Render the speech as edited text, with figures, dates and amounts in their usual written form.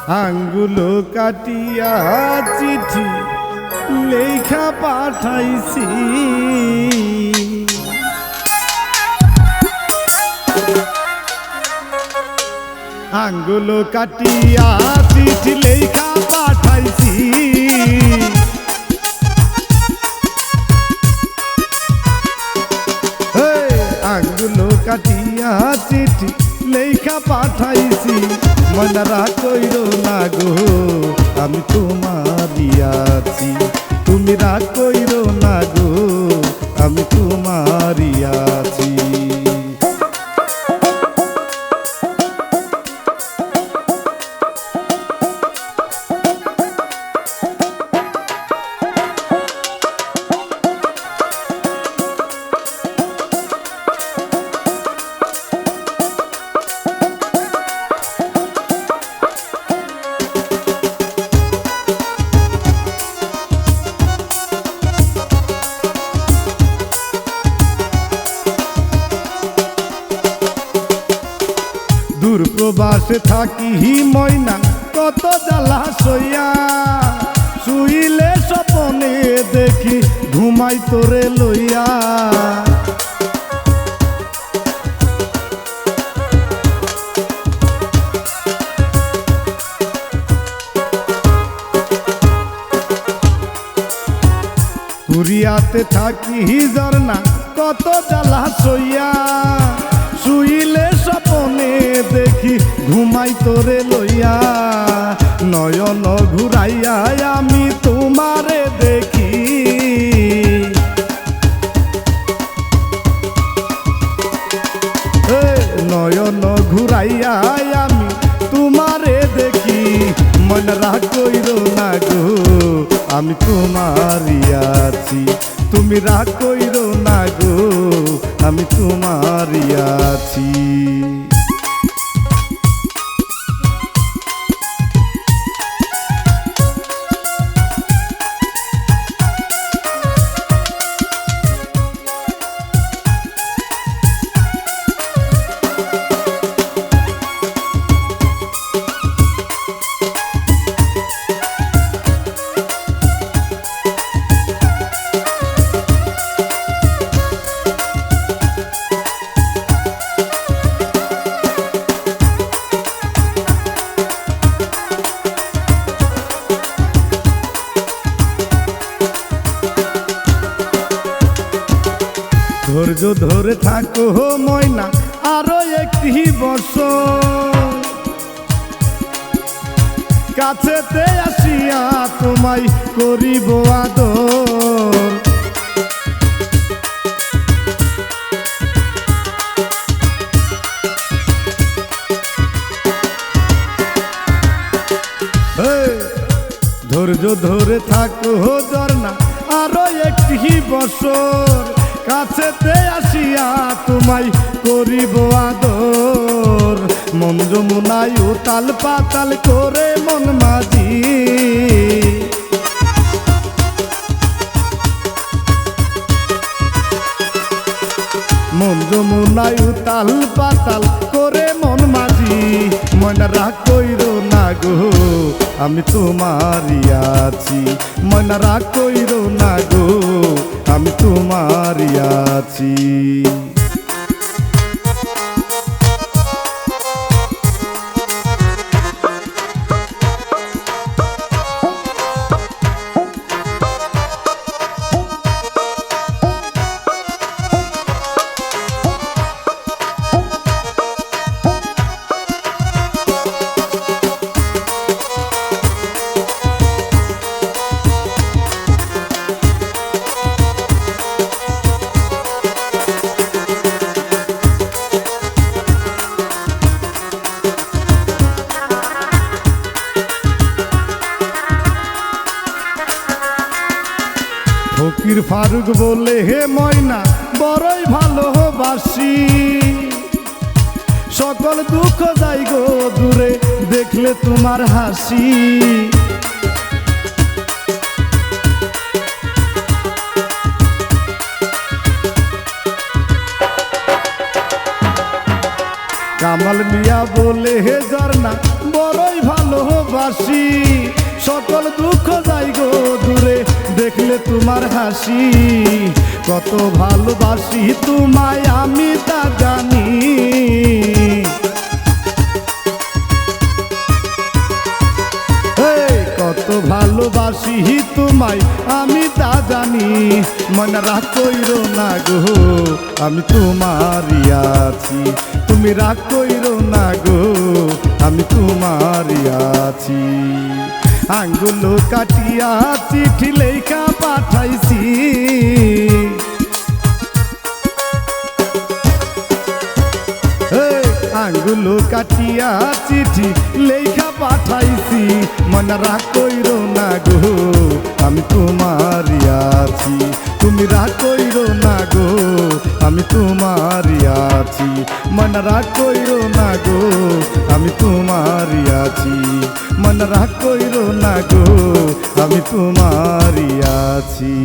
আঙ্গুলো কাটিয়া চিঠি লেখা পাঠাইছি, আঙ্গুলো কাটিয়া চিঠি লেখা পাঠাইছি, আঙ্গুলো কাটিয়া চিঠি লেখা পাঠাইছি। মনরা কইর না গো আমি তোমারই আছি, তুমি রাগ কইর না গো আমি তোমারই আছি। দূর প্রবাসে থাকি ময়না কত জ্বালা সইয়া, শুইলে স্বপনে দেখি ঘুমাই তোরে লইয়া। কুরিয়াতে থাকি ঝর্ণা কত জ্বালা সইয়া, শুইলে স্বপনে দেখি ঘুমাই তোরে লইয়া। নয়ন ঘুরাইয়া আমি তোমারে দেখি, নয়ন ঘুরাইয়া আমি তোমারে দেখি। মন রাগ কইর না গো আমি তোমারই আছি, তুমি রাগ কইর না গো আমি তোমারই আছি। ধৈর্য ধরে থাকো ময়না আরো একটি বছর, কাছেতে আসিয়া তোমায় করিব আদর। ধৈর্য ধরে থাকো ঝর্ণা আরো একটি বছর, কাছেতে আসিয়া তোমায় করিব আদর। মন যমুনায় উতাল পাতাল করে মন মাঝি, মন যমুনায় উতাল পাতাল করে মন মাঝি। মন রাগ কইর না গো আমি তোমারই আছি, মন রাগ কইর না গো আমি তোমারই আছি। ফকির ফারুক বলে হে ময়না বড়ই ভালোবাসি, সকল দুঃখ যাই গো দূরে দেখলে তোমার হাসি। কাম কামাল মিয়া বলে হে ঝর্ণা বড়ই ভালোবাসি, সকল দুঃখ যাই গো দূরে দেখলে তোমার হাসি। কত ভালোবাসি তোমায় আমি তা জানি, কত ভালোবাসি তোমায় আমি তা জানি। মনে রাগ কইরো না গো আমি তোমারই আছি, তুমি রাগ কইরো না গো আমি তোমারই আছি। আঙ্গুল কাটিয়া চিঠি লেখা পাঠাইছি, আঙ্গুল কাটিয়া চিঠি লেখা পাঠাইছি। মন রাগ কইরো না গো আমি তোমারই আছি, তুমি রাগ কইরো না গো আমি তোমারই আছি। মন রাগ কইরো না গো আমি তোমারই আছি, মন রাগ কইরো না গো আমি তোমারই আছি।